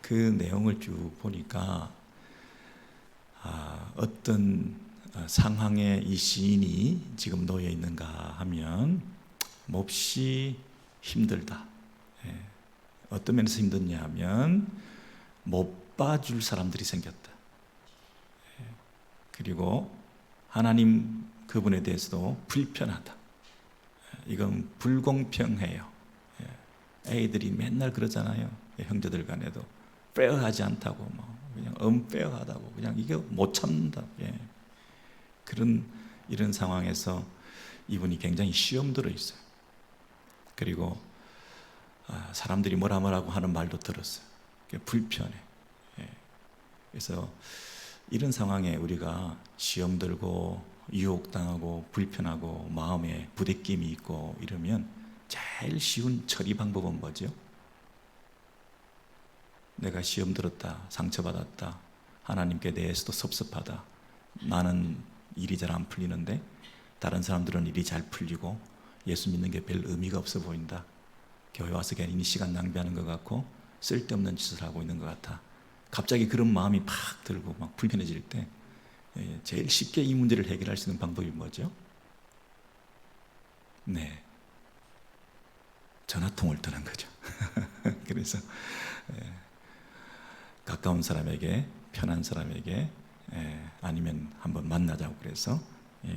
그 내용을 쭉 보니까 어떤 상황에 이 시인이 지금 놓여 있는가 하면 몹시 힘들다. 어떤 면에서 힘드냐 하면 못 봐줄 사람들이 생겼다. 그리고 하나님 그분에 대해서도 불편하다. 이건 불공평해요. 애들이 맨날 그러잖아요. 형제들 간에도 페어하지 않다고, 그냥 unfair하다고, 그냥 이게 못 참는다. 이런 상황에서 이분이 굉장히 시험 들어 있어요. 그리고 사람들이 뭐라고 하는 말도 들었어요. 불편해. 그래서 이런 상황에 우리가 시험 들고 유혹당하고 불편하고 마음에 부대낌이 있고 이러면 제일 쉬운 처리 방법은 뭐죠? 내가 시험 들었다, 상처받았다, 하나님께 대해서도 섭섭하다, 나는 일이 잘 안 풀리는데 다른 사람들은 일이 잘 풀리고 예수 믿는 게 별 의미가 없어 보인다, 교회 와서 괜히 시간 낭비하는 것 같고 쓸데없는 짓을 하고 있는 것 같아, 갑자기 그런 마음이 팍 들고 막 불편해질 때 제일 쉽게 이 문제를 해결할 수 있는 방법이 뭐죠? 네, 전화통을 드는 거죠. 그래서 가까운 사람에게, 편한 사람에게, 아니면 한번 만나자고 그래서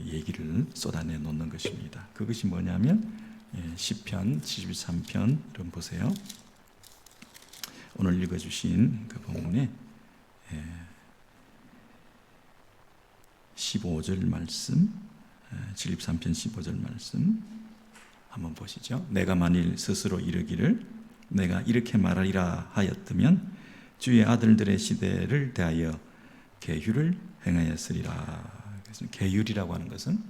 얘기를 쏟아내 놓는 것입니다. 그것이 뭐냐면 시편 73편 좀 보세요. 오늘 읽어주신 그 본문에 15절 말씀, 73편 15절 말씀 한번 보시죠. 내가 만일 스스로 이르기를 내가 이렇게 말하리라 하였더면 주의 아들들의 시대를 대하여 계율을 행하였으리라. 그래서 계율이라고 하는 것은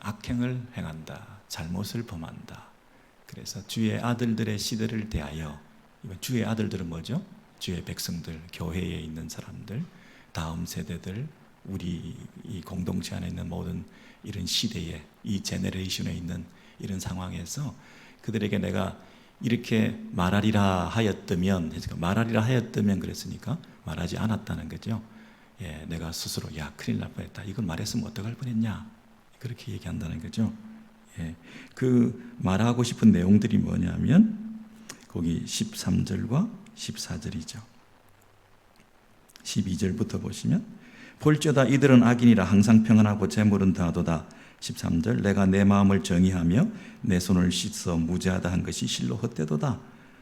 악행을 행한다, 잘못을 범한다. 그래서 주의 아들들의 시대를 대하여, 주의 아들들은 뭐죠? 주의 백성들, 교회에 있는 사람들, 다음 세대들, 우리 이 공동체 안에 있는 모든 이런 시대에, 이 제너레이션에 있는 이런 상황에서 그들에게 내가 이렇게 말하리라 하였다면, 말하리라 하였다면 그랬으니까 말하지 않았다는 거죠. 내가 스스로 야 큰일 날 뻔했다, 이걸 말했으면 어떡할 뻔했냐, 그렇게 얘기한다는 거죠. 그 말하고 싶은 내용들이 뭐냐면 거기 13절과 14절이죠. 12절부터 보시면 볼지어다 이들은 악인이라 항상 평안하고 재물은 다하도다. 13절 내가 내 마음을 정의하며 내 손을 씻어 무죄하다 한 것이 실로 헛되도다.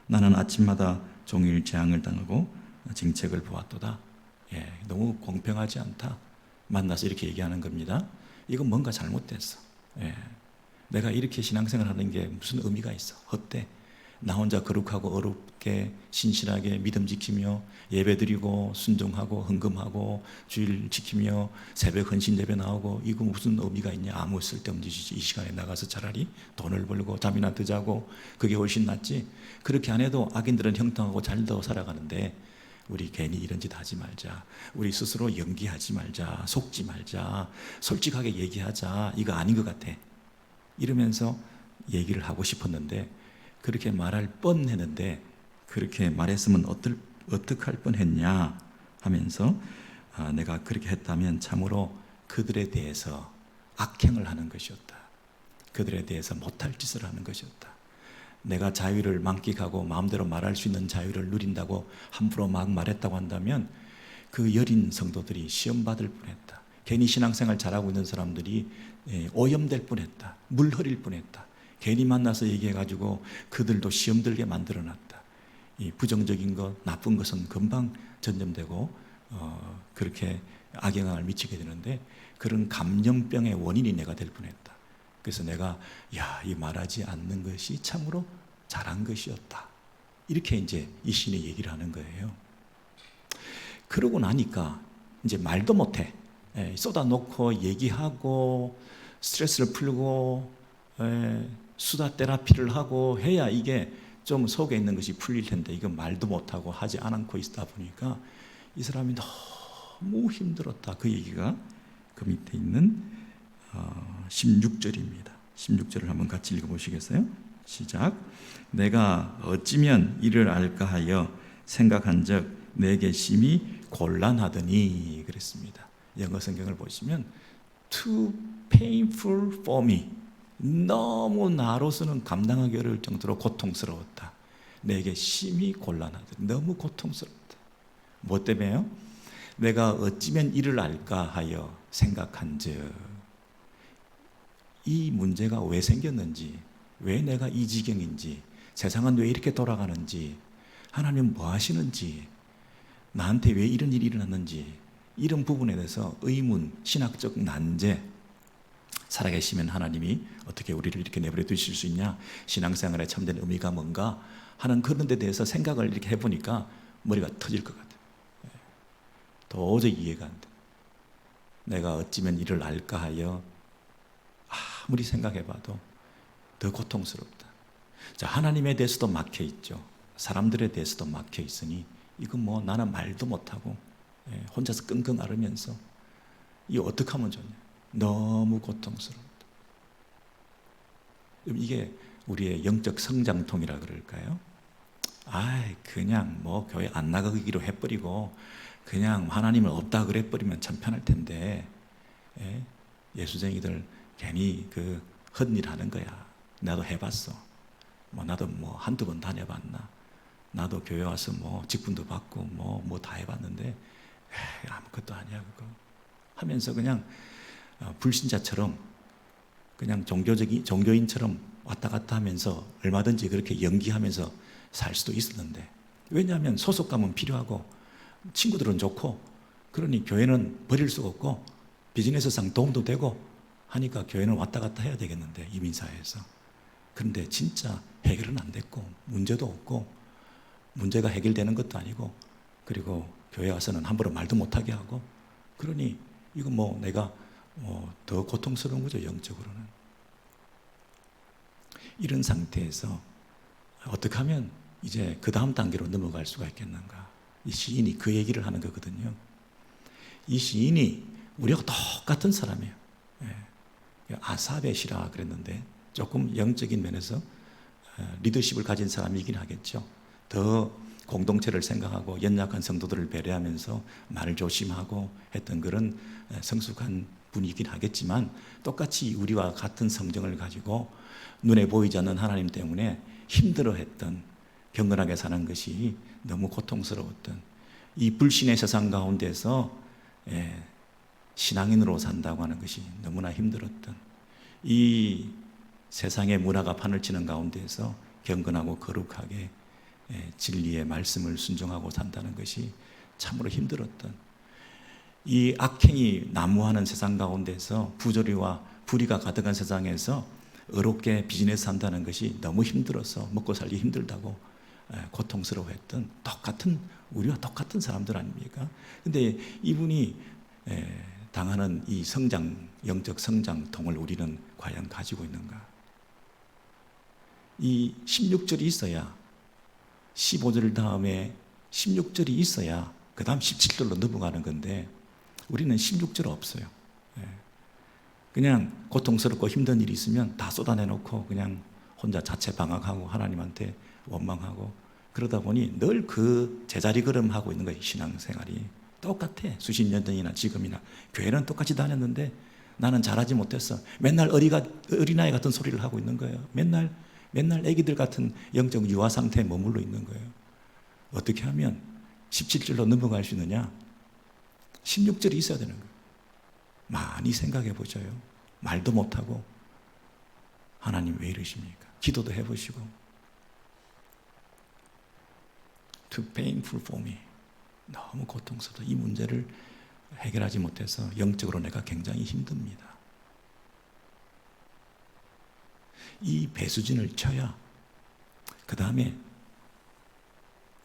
나는 아침마다 종일 재앙을 당하고 징책을 보았도다. 너무 공평하지 않다. 만나서 이렇게 얘기하는 겁니다. 이건 뭔가 잘못됐어. 내가 이렇게 신앙생활 하는 게 무슨 의미가 있어? 헛돼. 나 혼자 거룩하고 어렵게 신실하게 믿음 지키며 예배드리고 순종하고 헌금하고 주일 지키며 새벽 헌신 예배 나오고, 이거 무슨 의미가 있냐? 아무 쓸데없는 짓이지. 이 시간에 나가서 차라리 돈을 벌고 잠이나 더 자고 그게 훨씬 낫지. 그렇게 안 해도 악인들은 형통하고 잘도 살아가는데 우리 괜히 이런 짓 하지 말자, 우리 스스로 연기하지 말자, 속지 말자, 솔직하게 얘기하자, 이거 아닌 것 같아, 이러면서 얘기를 하고 싶었는데, 그렇게 말할 뻔했는데 그렇게 말했으면 어떡할 뻔했냐 하면서 내가 그렇게 했다면 참으로 그들에 대해서 악행을 하는 것이었다, 그들에 대해서 못할 짓을 하는 것이었다. 내가 자유를 만끽하고 마음대로 말할 수 있는 자유를 누린다고 함부로 막 말했다고 한다면 그 여린 성도들이 시험받을 뻔했다. 괜히 신앙생활 잘하고 있는 사람들이 오염될 뻔했다, 물 흐릴 뻔했다. 괜히 만나서 얘기해가지고 그들도 시험 들게 만들어놨다. 이 부정적인 것, 나쁜 것은 금방 전염되고 그렇게 악영향을 미치게 되는데, 그런 감염병의 원인이 내가 될 뻔했다. 그래서 내가 이 말하지 않는 것이 참으로 잘한 것이었다, 이렇게 이제 이 시인이 얘기를 하는 거예요. 그러고 나니까 이제 말도 못해. 쏟아놓고 얘기하고 스트레스를 풀고 수다 테라피를 하고 해야 이게 좀 속에 있는 것이 풀릴 텐데, 이건 말도 못하고 하지 않고 있다 보니까 이 사람이 너무 힘들었다. 그 얘기가 그 밑에 있는 16절입니다. 16절을 한번 같이 읽어보시겠어요? 시작. 내가 어찌면 이를 알까 하여 생각한 적 내게 심히 곤란하더니 그랬습니다. 영어 성경을 보시면 too painful for me, 너무 나로서는 감당하기 어려울 정도로 고통스러웠다. 내게 심히 곤란하더니, 너무 고통스럽다. 뭐 때문에요? 내가 어찌면 이를 알까 하여 생각한 적, 이 문제가 왜 생겼는지, 왜 내가 이 지경인지, 세상은 왜 이렇게 돌아가는지, 하나님은 뭐 하시는지, 나한테 왜 이런 일이 일어났는지, 이런 부분에 대해서 의문, 신학적 난제, 살아계시면 하나님이 어떻게 우리를 이렇게 내버려 두실 수 있냐, 신앙생활의 참된 의미가 뭔가 하는 그런 데 대해서 생각을 이렇게 해보니까 머리가 터질 것 같아요. 도저히 이해가 안 돼. 내가 어찌면 이를 알까 하여 아무리 생각해봐도 더 고통스럽다. 자, 하나님에 대해서도 막혀 있죠. 사람들에 대해서도 막혀 있으니 이건 뭐 나는 말도 못하고 혼자서 끙끙 앓으면서 이거 어떻게 하면 좋냐. 너무 고통스럽다. 이게 우리의 영적 성장통이라 그럴까요? 그냥 뭐 교회 안 나가기로 해버리고 그냥 하나님은 없다 그래버리면 참 편할 텐데, 예수쟁이들 괜히 그 헛일 하는 거야. 나도 해봤어. 나도 뭐 한두 번 다녀봤나. 나도 교회 와서 뭐 직분도 받고 뭐 다 해봤는데 아무것도 아니야 그거 하면서 그냥 불신자처럼 그냥 종교인처럼 왔다 갔다 하면서 얼마든지 그렇게 연기하면서 살 수도 있었는데, 왜냐하면 소속감은 필요하고 친구들은 좋고 그러니 교회는 버릴 수가 없고 비즈니스상 도움도 되고 하니까 교회는 왔다 갔다 해야 되겠는데, 이민사회에서. 그런데 진짜 해결은 안 됐고 문제도 없고 문제가 해결되는 것도 아니고, 그리고 교회 와서는 함부로 말도 못하게 하고, 그러니 이거 뭐 내가 더 고통스러운 거죠, 영적으로는. 이런 상태에서 어떻게 하면 이제 그 다음 단계로 넘어갈 수가 있겠는가. 이 시인이 그 얘기를 하는 거거든요. 이 시인이 우리가 똑같은 사람이에요. 아사벳이라 그랬는데 조금 영적인 면에서 리더십을 가진 사람이긴 하겠죠. 더 공동체를 생각하고 연약한 성도들을 배려하면서 말을 조심하고 했던 그런 성숙한 분이긴 하겠지만, 똑같이 우리와 같은 성정을 가지고 눈에 보이지 않는 하나님 때문에 힘들어했던, 경건하게 사는 것이 너무 고통스러웠던, 이 불신의 세상 가운데서 신앙인으로 산다고 하는 것이 너무나 힘들었던, 이 세상의 문화가 판을 치는 가운데서 경건하고 거룩하게 진리의 말씀을 순종하고 산다는 것이 참으로 힘들었던, 이 악행이 난무하는 세상 가운데서 부조리와 불의가 가득한 세상에서 어렵게 비즈니스 한다는 것이 너무 힘들어서 먹고 살기 힘들다고 고통스러워했던, 우리와 똑같은 사람들 아닙니까? 근데 이분이 당하는 이 영적 성장통을 우리는 과연 가지고 있는가? 이 16절이 있어야, 15절 다음에 16절이 있어야 그 다음 17절로 넘어가는 건데, 우리는 16절 없어요. 그냥 고통스럽고 힘든 일이 있으면 다 쏟아내놓고 그냥 혼자 자체 방황하고 하나님한테 원망하고, 그러다 보니 늘 그 제자리 걸음하고 있는 거예요. 신앙생활이 똑같아. 수십 년 전이나 지금이나 교회는 똑같이 다녔는데 나는 잘하지 못했어. 맨날 어린아이 같은 소리를 하고 있는 거예요. 맨날 애기들 같은 영적 유아 상태에 머물러 있는 거예요. 어떻게 하면 17절로 넘어갈 수 있느냐? 16절이 있어야 되는 거예요. 많이 생각해 보셔요. 말도 못하고 하나님 왜 이러십니까? 기도도 해보시고. Too painful for me. 너무 고통스러워. 이 문제를 해결하지 못해서 영적으로 내가 굉장히 힘듭니다. 이 배수진을 쳐야 그 다음에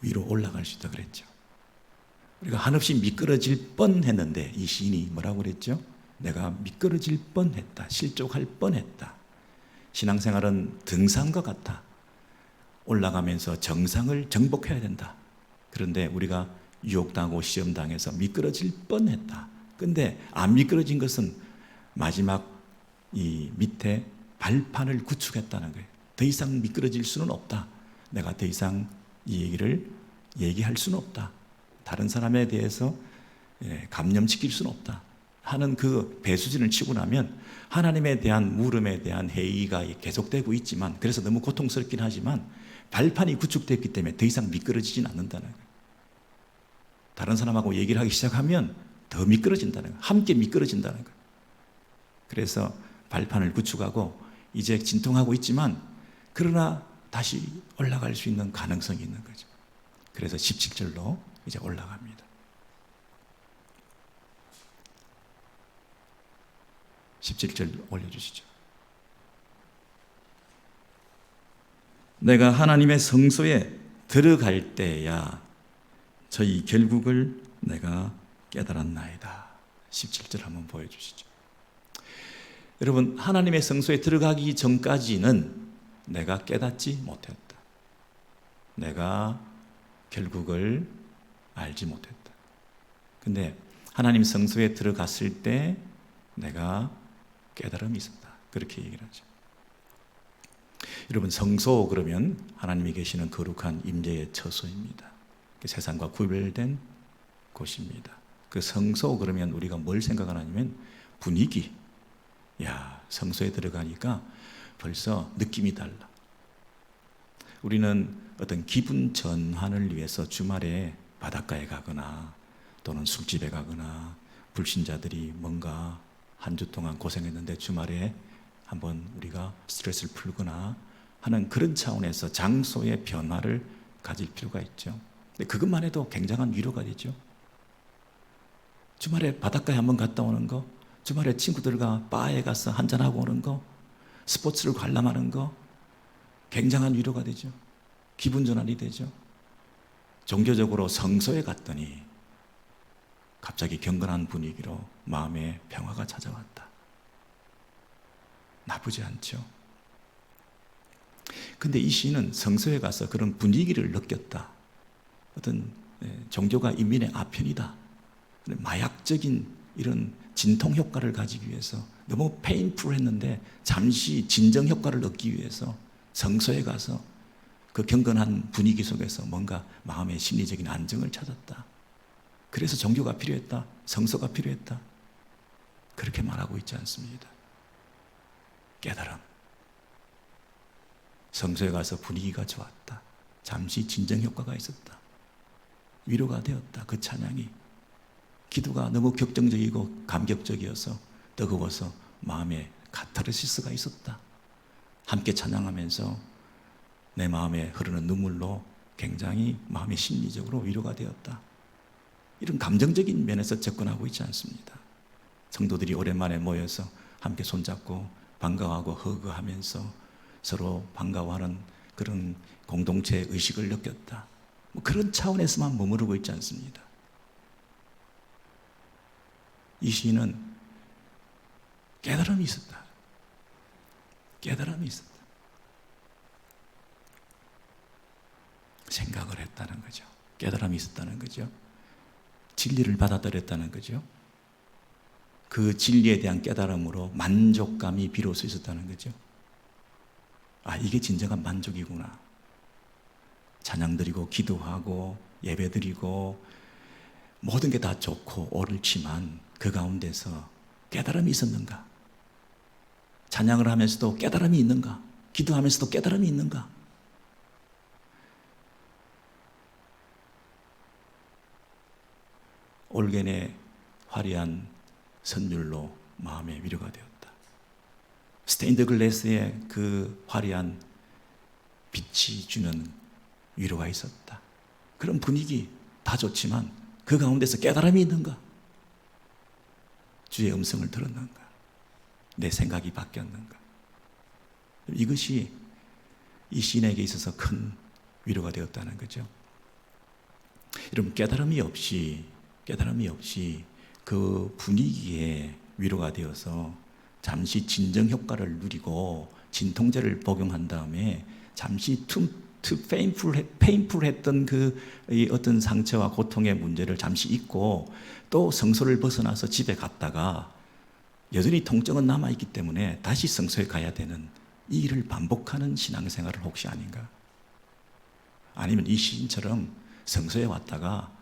위로 올라갈 수 있다 그랬죠. 우리가 한없이 미끄러질 뻔했는데 이 시인이 뭐라고 그랬죠? 내가 미끄러질 뻔했다. 실족할 뻔했다. 신앙생활은 등산과 같아. 올라가면서 정상을 정복해야 된다. 그런데 우리가 유혹당하고 시험당해서 미끄러질 뻔했다. 근데 안 미끄러진 것은 마지막 이 밑에 발판을 구축했다는 거예요. 더 이상 미끄러질 수는 없다. 내가 더 이상 이 얘기를 얘기할 수는 없다. 다른 사람에 대해서 감염시킬 수는 없다 하는 그 배수진을 치고 나면 하나님에 대한 물음에 대한 회의가 계속되고 있지만, 그래서 너무 고통스럽긴 하지만 발판이 구축됐기 때문에 더 이상 미끄러지진 않는다는 거예요. 다른 사람하고 얘기를 하기 시작하면 더 미끄러진다는 거예요. 함께 미끄러진다는 거예요. 그래서 발판을 구축하고 이제 진통하고 있지만, 그러나 다시 올라갈 수 있는 가능성이 있는 거죠. 그래서 17절로 이제 올라갑니다. 17절 올려주시죠. 내가 하나님의 성소에 들어갈 때야 저희 결국을 내가 깨달았나이다. 17절 한번 보여주시죠. 여러분, 하나님의 성소에 들어가기 전까지는 내가 깨닫지 못했다. 내가 결국을 알지 못했다. 근데 하나님 성소에 들어갔을 때 내가 깨달음이 있었다. 그렇게 얘기를 하죠. 여러분, 성소 그러면 하나님이 계시는 거룩한 임재의 처소입니다. 세상과 구별된 곳입니다. 그 성소 그러면 우리가 뭘 생각하냐면 분위기. 야, 성소에 들어가니까 벌써 느낌이 달라. 우리는 어떤 기분 전환을 위해서 주말에 바닷가에 가거나 또는 술집에 가거나, 불신자들이 뭔가 한 주 동안 고생했는데 주말에 한번 우리가 스트레스를 풀거나 하는 그런 차원에서 장소의 변화를 가질 필요가 있죠. 근데 그것만 해도 굉장한 위로가 되죠. 주말에 바닷가에 한번 갔다 오는 거, 주말에 친구들과 바에 가서 한잔하고 오는 거, 스포츠를 관람하는 거, 굉장한 위로가 되죠. 기분 전환이 되죠. 종교적으로 성소에 갔더니 갑자기 경건한 분위기로 마음에 평화가 찾아왔다. 나쁘지 않죠. 근데 이 시인은 성소에 가서 그런 분위기를 느꼈다. 어떤 종교가 인민의 아편이다. 마약적인 이런 진통 효과를 가지기 위해서 너무 페인풀했는데 잠시 진정 효과를 얻기 위해서 성소에 가서 그 경건한 분위기 속에서 뭔가 마음의 심리적인 안정을 찾았다. 그래서 종교가 필요했다. 성소가 필요했다. 그렇게 말하고 있지 않습니다. 깨달음. 성소에 가서 분위기가 좋았다. 잠시 진정 효과가 있었다. 위로가 되었다. 그 찬양이. 기도가 너무 격정적이고 감격적이어서 뜨거워서 마음에 카타르시스가 있었다. 함께 찬양하면서 내 마음에 흐르는 눈물로 굉장히 마음이 심리적으로 위로가 되었다. 이런 감정적인 면에서 접근하고 있지 않습니다. 성도들이 오랜만에 모여서 함께 손잡고 반가워하고 허그하면서 서로 반가워하는 그런 공동체 의식을 느꼈다. 뭐 그런 차원에서만 머무르고 있지 않습니다. 이 시인은 깨달음이 있었다. 깨달음이 있었다. 생각을 했다는 거죠. 깨달음이 있었다는 거죠. 진리를 받아들였다는 거죠. 그 진리에 대한 깨달음으로 만족감이 비로소 있었다는 거죠. 아, 이게 진정한 만족이구나. 찬양 드리고 기도하고 예배 드리고 모든 게 다 좋고 옳지만 그 가운데서 깨달음이 있었는가? 찬양을 하면서도 깨달음이 있는가? 기도하면서도 깨달음이 있는가? 올겐의 화려한 선율로 마음의 위로가 되었다. 스테인드 글래스의 그 화려한 빛이 주는 위로가 있었다. 그런 분위기 다 좋지만 그 가운데서 깨달음이 있는가? 주의 음성을 들었는가? 내 생각이 바뀌었는가? 이것이 이 시인에게 있어서 큰 위로가 되었다는 거죠. 여러분, 깨달음이 없이 그 분위기에 위로가 되어서 잠시 진정 효과를 누리고 진통제를 복용한 다음에 잠시 페인풀했던 그 어떤 상처와 고통의 문제를 잠시 잊고 또 성소를 벗어나서 집에 갔다가 여전히 통증은 남아있기 때문에 다시 성소에 가야 되는 이 일을 반복하는 신앙생활을 혹시 아닌가? 아니면 이 시인처럼 성소에 왔다가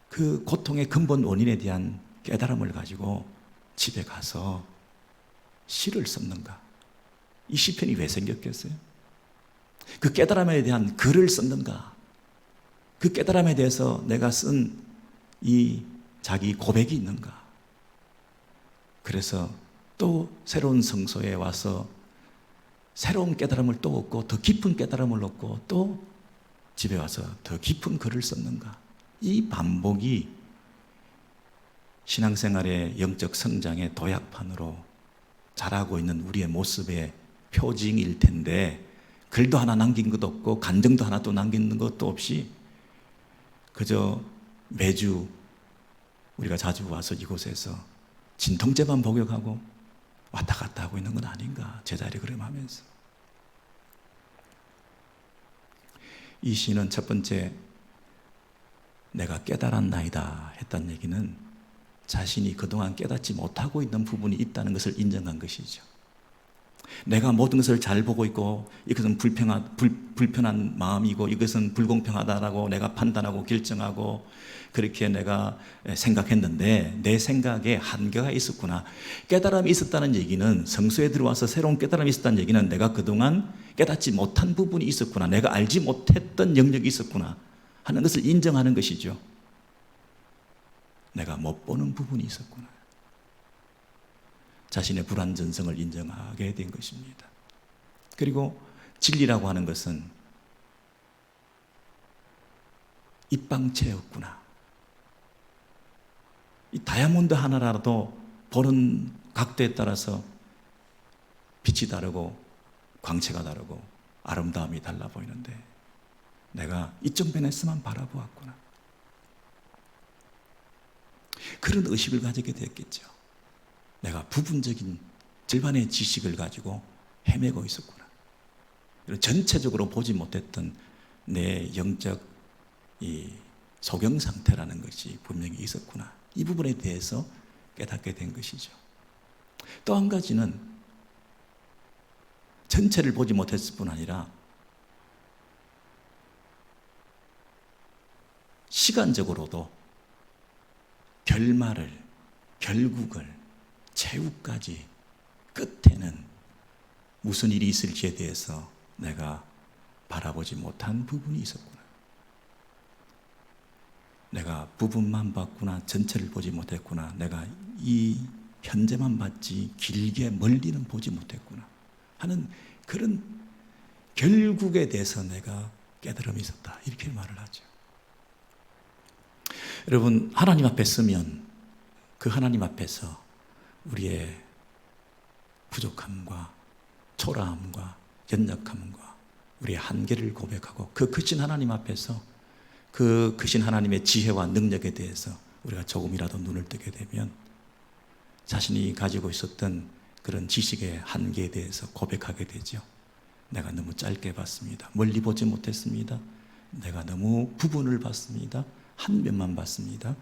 그 고통의 근본 원인에 대한 깨달음을 가지고 집에 가서 시를 썼는가? 이 시편이 왜 생겼겠어요? 그 깨달음에 대한 글을 썼는가? 그 깨달음에 대해서 내가 쓴 이 자기 고백이 있는가? 그래서 또 새로운 성소에 와서 새로운 깨달음을 또 얻고 더 깊은 깨달음을 얻고 또 집에 와서 더 깊은 글을 썼는가? 이 반복이 신앙생활의 영적 성장의 도약판으로 자라고 있는 우리의 모습의 표징일 텐데, 글도 하나 남긴 것도 없고 간증도 하나 또 남기는 것도 없이 그저 매주 우리가 자주 와서 이곳에서 진통제만 복역하고 왔다 갔다 하고 있는 건 아닌가, 제자리 걸음하면서. 이 시는 첫 번째, 내가 깨달았나이다 했다는 얘기는 자신이 그동안 깨닫지 못하고 있는 부분이 있다는 것을 인정한 것이죠. 내가 모든 것을 잘 보고 있고 이것은 불편한 마음이고 이것은 불공평하다라고 내가 판단하고 결정하고 그렇게 내가 생각했는데 내 생각에 한계가 있었구나. 깨달음이 있었다는 얘기는, 성소에 들어와서 새로운 깨달음이 있었다는 얘기는 내가 그동안 깨닫지 못한 부분이 있었구나, 내가 알지 못했던 영역이 있었구나 하는 것을 인정하는 것이죠. 내가 못 보는 부분이 있었구나. 자신의 불완전성을 인정하게 된 것입니다. 그리고 진리라고 하는 것은 입방체였구나. 이 다이아몬드 하나라도 보는 각도에 따라서 빛이 다르고 광채가 다르고 아름다움이 달라 보이는데 내가 이쪽 면에서만 바라보았구나. 그런 의식을 가지게 됐겠죠. 내가 부분적인 절반의 지식을 가지고 헤매고 있었구나. 전체적으로 보지 못했던 내 영적 이 소경 상태라는 것이 분명히 있었구나. 이 부분에 대해서 깨닫게 된 것이죠. 또 한 가지는 전체를 보지 못했을 뿐 아니라 시간적으로도 결국을 최후까지 끝에는 무슨 일이 있을지에 대해서 내가 바라보지 못한 부분이 있었구나. 내가 부분만 봤구나, 전체를 보지 못했구나, 내가 이 현재만 봤지 길게 멀리는 보지 못했구나 하는 그런 결국에 대해서 내가 깨달음이 있었다, 이렇게 말을 하죠. 여러분, 하나님 앞에 서면 그 하나님 앞에서 우리의 부족함과 초라함과 연약함과 우리의 한계를 고백하고 그 크신 하나님 앞에서 그 크신 하나님의 지혜와 능력에 대해서 우리가 조금이라도 눈을 뜨게 되면 자신이 가지고 있었던 그런 지식의 한계에 대해서 고백하게 되죠. 내가 너무 짧게 봤습니다. 멀리 보지 못했습니다. 내가 너무 부분을 봤습니다. 한 면만 봤습니다.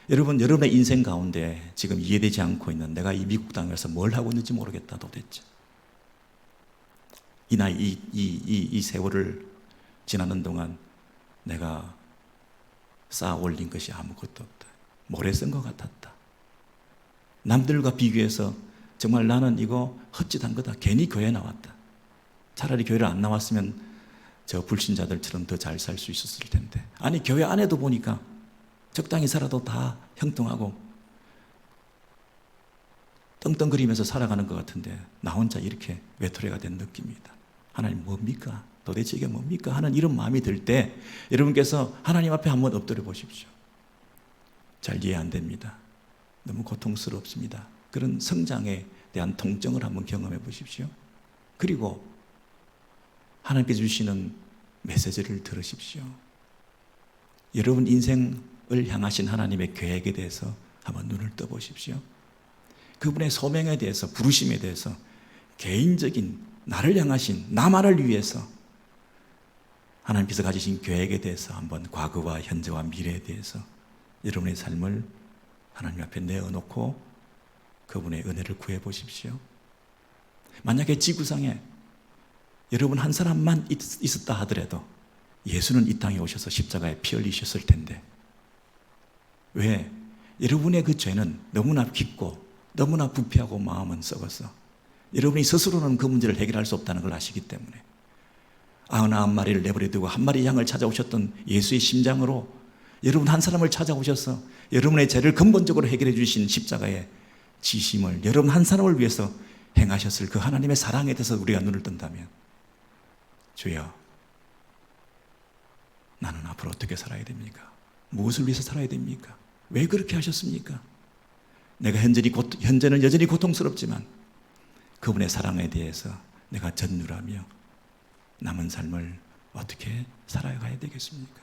여러분, 여러분의 인생 가운데 지금 이해되지 않고 있는, 내가 이 미국 땅에서 뭘 하고 있는지 모르겠다 도대체. 이 나이, 이 세월을 지나는 동안 내가 쌓아 올린 것이 아무것도 없다. 모래 쓴 것 같았다. 남들과 비교해서 정말 나는 이거 헛짓한 거다. 괜히 교회 나왔다. 차라리 교회를 안 나왔으면 저 불신자들처럼 더 잘 살 수 있었을 텐데. 아니, 교회 안에도 보니까 적당히 살아도 다 형통하고 떵떵거리면서 살아가는 것 같은데 나 혼자 이렇게 외톨이가 된 느낌이다. 하나님 뭡니까? 도대체 이게 뭡니까? 하는 이런 마음이 들 때 여러분께서 하나님 앞에 한번 엎드려 보십시오. 잘 이해 안 됩니다. 너무 고통스럽습니다. 그런 성장에 대한 통증을 한번 경험해 보십시오. 그리고 하나님께 주시는 메시지를 들으십시오. 여러분 인생을 향하신 하나님의 계획에 대해서 한번 눈을 떠보십시오. 그분의 소명에 대해서, 부르심에 대해서, 개인적인 나를 향하신, 나만을 위해서 하나님께서 가지신 계획에 대해서 한번 과거와 현재와 미래에 대해서 여러분의 삶을 하나님 앞에 내어놓고 그분의 은혜를 구해 보십시오. 만약에 지구상에 여러분 한 사람만 있었다 하더라도 예수는 이 땅에 오셔서 십자가에 피 흘리셨을 텐데 왜? 여러분의 그 죄는 너무나 깊고 너무나 부패하고 마음은 썩어서 여러분이 스스로는 그 문제를 해결할 수 없다는 걸 아시기 때문에 99마리를 내버려두고 한 마리 양을 찾아오셨던 예수의 심장으로 여러분 한 사람을 찾아오셔서 여러분의 죄를 근본적으로 해결해 주신 십자가의 지심을 여러분 한 사람을 위해서 행하셨을 그 하나님의 사랑에 대해서 우리가 눈을 뜬다면 주여, 나는 앞으로 어떻게 살아야 됩니까? 무엇을 위해서 살아야 됩니까? 왜 그렇게 하셨습니까? 내가 현재는 여전히 고통스럽지만 그분의 사랑에 대해서 내가 전율하며 남은 삶을 어떻게 살아가야 되겠습니까?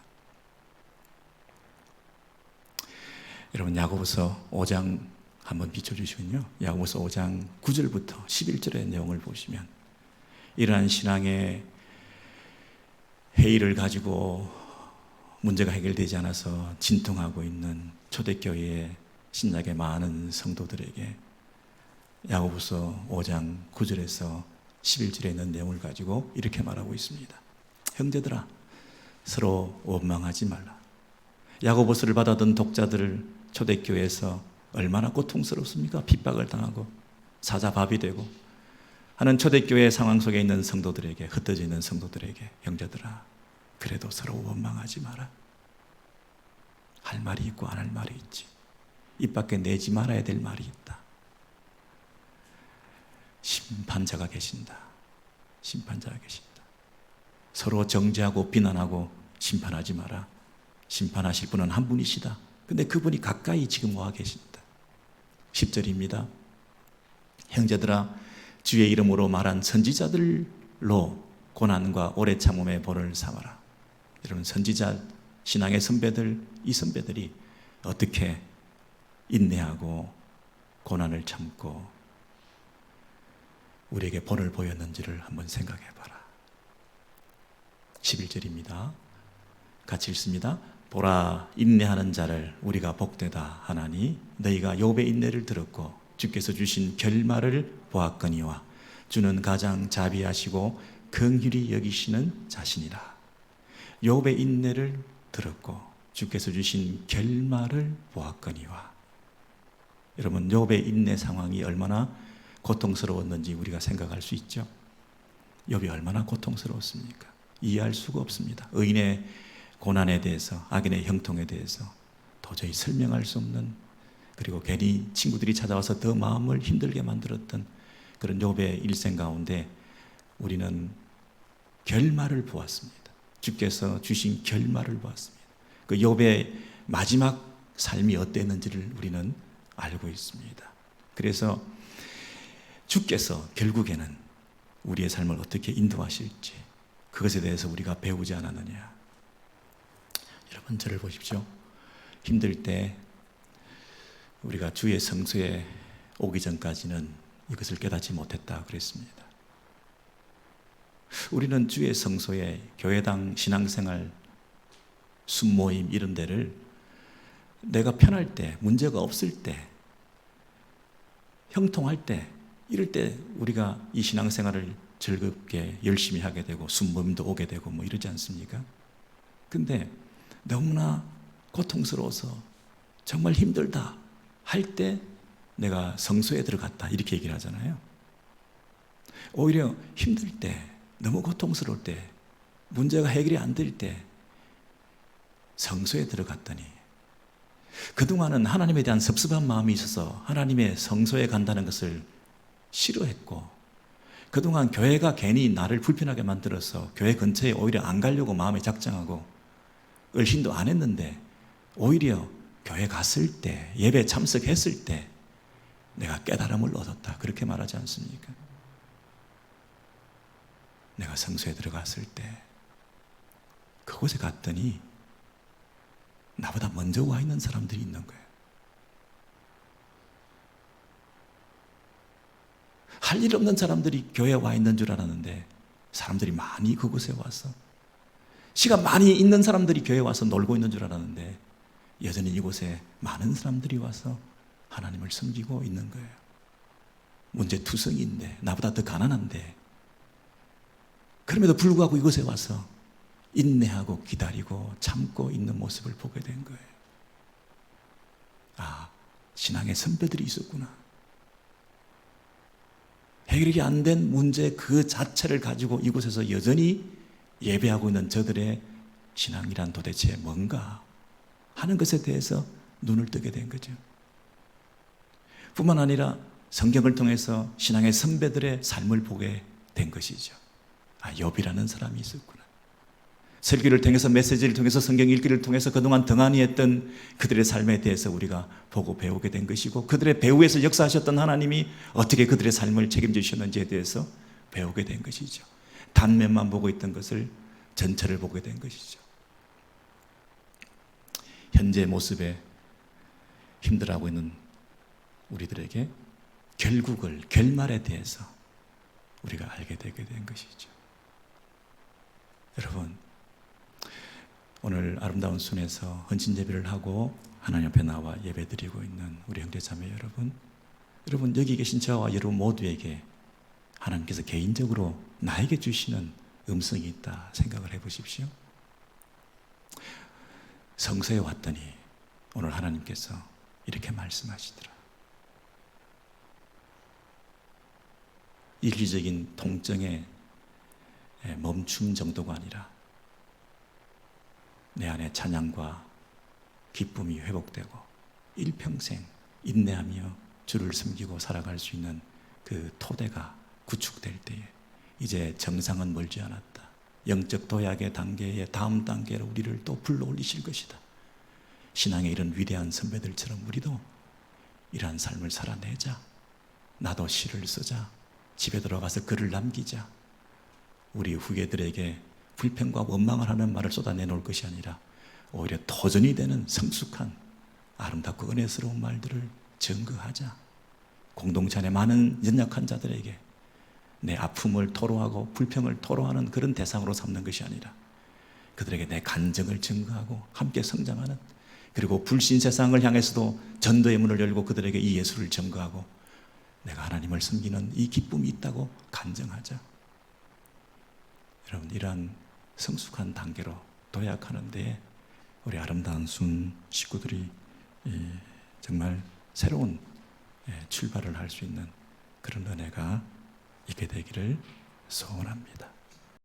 여러분 야고보서 5장 한번 비춰주시면요, 야고보서 5장 9절부터 11절의 내용을 보시면 이러한 신앙의 회의를 가지고 문제가 해결되지 않아서 진통하고 있는 초대교회의 신약의 많은 성도들에게 야고보서 5장 9절에서 11절에 있는 내용을 가지고 이렇게 말하고 있습니다. 형제들아, 서로 원망하지 말라. 야고보서를 받아든 독자들을 초대교회에서 얼마나 고통스럽습니까? 핍박을 당하고 사자밥이 되고 하는 초대교회 상황 속에 있는 성도들에게, 흩어져 있는 성도들에게, 형제들아, 그래도 서로 원망하지 마라. 할 말이 있고 안 할 말이 있지. 입 밖에 내지 말아야 될 말이 있다. 심판자가 계신다. 심판자가 계신다. 서로 정죄하고 비난하고 심판하지 마라. 심판하실 분은 한 분이시다. 근데 그분이 가까이 지금 와 계신다. 10절입니다. 형제들아, 주의 이름으로 말한 선지자들로 고난과 오래 참음의 본을 삼아라. 여러분, 선지자, 신앙의 선배들, 이 선배들이 어떻게 인내하고 고난을 참고 우리에게 본을 보였는지를 한번 생각해 봐라. 11절입니다. 같이 읽습니다. 보라, 인내하는 자를 우리가 복되다 하나니 너희가 욥의 인내를 들었고 주께서 주신 결말을 보았거니와 주는 가장 자비하시고 긍휼히 여기시는 자신이라. 욥의 인내를 들었고 주께서 주신 결말을 보았거니와. 여러분, 욥의 인내 상황이 얼마나 고통스러웠는지 우리가 생각할 수 있죠. 욥이 얼마나 고통스러웠습니까? 이해할 수가 없습니다. 의인의 고난에 대해서, 악인의 형통에 대해서 도저히 설명할 수 없는, 그리고 괜히 친구들이 찾아와서 더 마음을 힘들게 만들었던 그런 욥의 일생 가운데 우리는 결말을 보았습니다. 주께서 주신 결말을 보았습니다. 그 욥의 마지막 삶이 어땠는지를 우리는 알고 있습니다. 그래서 주께서 결국에는 우리의 삶을 어떻게 인도하실지 그것에 대해서 우리가 배우지 않았느냐. 여러분, 저를 보십시오. 힘들 때 우리가 주의 성소에 오기 전까지는 이것을 깨닫지 못했다 그랬습니다. 우리는 주의 성소에 교회당, 신앙생활, 순모임 이런 데를 내가 편할 때, 문제가 없을 때, 형통할 때, 이럴 때 우리가 이 신앙생활을 즐겁게 열심히 하게 되고 순모임도 오게 되고 뭐 이러지 않습니까? 근데 너무나 고통스러워서 정말 힘들다 할 때 내가 성소에 들어갔다 이렇게 얘기를 하잖아요. 오히려 힘들 때, 너무 고통스러울 때, 문제가 해결이 안 될 때 성소에 들어갔더니 그동안은 하나님에 대한 섭섭한 마음이 있어서 하나님의 성소에 간다는 것을 싫어했고, 그동안 교회가 괜히 나를 불편하게 만들어서 교회 근처에 오히려 안 가려고 마음에 작정하고 얼씬도 안 했는데, 오히려 교회 갔을 때, 예배 참석했을 때 내가 깨달음을 얻었다 그렇게 말하지 않습니까? 내가 성소에 들어갔을 때 그곳에 갔더니 나보다 먼저 와 있는 사람들이 있는 거예요. 할 일 없는 사람들이 교회에 와 있는 줄 알았는데 사람들이 많이 그곳에 와서, 시간 많이 있는 사람들이 교회에 와서 놀고 있는 줄 알았는데 여전히 이곳에 많은 사람들이 와서 하나님을 섬기고 있는 거예요. 문제투성이인데, 나보다 더 가난한데, 그럼에도 불구하고 이곳에 와서 인내하고 기다리고 참고 있는 모습을 보게 된 거예요. 아, 신앙의 선배들이 있었구나. 해결이 안 된 문제 그 자체를 가지고 이곳에서 여전히 예배하고 있는 저들의 신앙이란 도대체 뭔가 하는 것에 대해서 눈을 뜨게 된 거죠. 뿐만 아니라 성경을 통해서 신앙의 선배들의 삶을 보게 된 것이죠. 아, 욥이라는 사람이 있었구나. 설교를 통해서, 메시지를 통해서, 성경 읽기를 통해서 그동안 등한히 했던 그들의 삶에 대해서 우리가 보고 배우게 된 것이고, 그들의 배후에서 역사하셨던 하나님이 어떻게 그들의 삶을 책임져 주셨는지에 대해서 배우게 된 것이죠. 단면만 보고 있던 것을 전체를 보게 된 것이죠. 현재 모습에 힘들어하고 있는 우리들에게 결말에 대해서 우리가 알게 되게 된 것이죠. 여러분, 오늘 아름다운 순에서 헌신 예배를 하고 하나님 앞에 나와 예배드리고 있는 우리 형제자매 여러분, 여기 계신 저와 여러분 모두에게 하나님께서 개인적으로 나에게 주시는 음성이 있다 생각을 해보십시오. 성서에 왔더니 오늘 하나님께서 이렇게 말씀하시더라. 일시적인 통증의 멈춤 정도가 아니라 내 안에 찬양과 기쁨이 회복되고 일평생 인내하며 주를 섬기고 살아갈 수 있는 그 토대가 구축될 때에 이제 정상은 멀지 않았다. 영적 도약의 단계의 다음 단계로 우리를 또 불러올리실 것이다. 신앙의 이런 위대한 선배들처럼 우리도 이러한 삶을 살아내자. 나도 시를 쓰자. 집에 들어가서 글을 남기자. 우리 후계들에게 불평과 원망을 하는 말을 쏟아내놓을 것이 아니라 오히려 도전이 되는 성숙한 아름답고 은혜스러운 말들을 증거하자. 공동체 안에 많은 연약한 자들에게 내 아픔을 토로하고 불평을 토로하는 그런 대상으로 삼는 것이 아니라 그들에게 내 간증을 증거하고 함께 성장하는, 그리고 불신 세상을 향해서도 전도의 문을 열고 그들에게 이 예수를 증거하고 내가 하나님을 섬기는 이 기쁨이 있다고 간증하자. 여러분, 이러한 성숙한 단계로 도약하는 데에 우리 아름다운 순 식구들이 정말 새로운 출발을 할 수 있는 그런 은혜가 있게 되기를 소원합니다.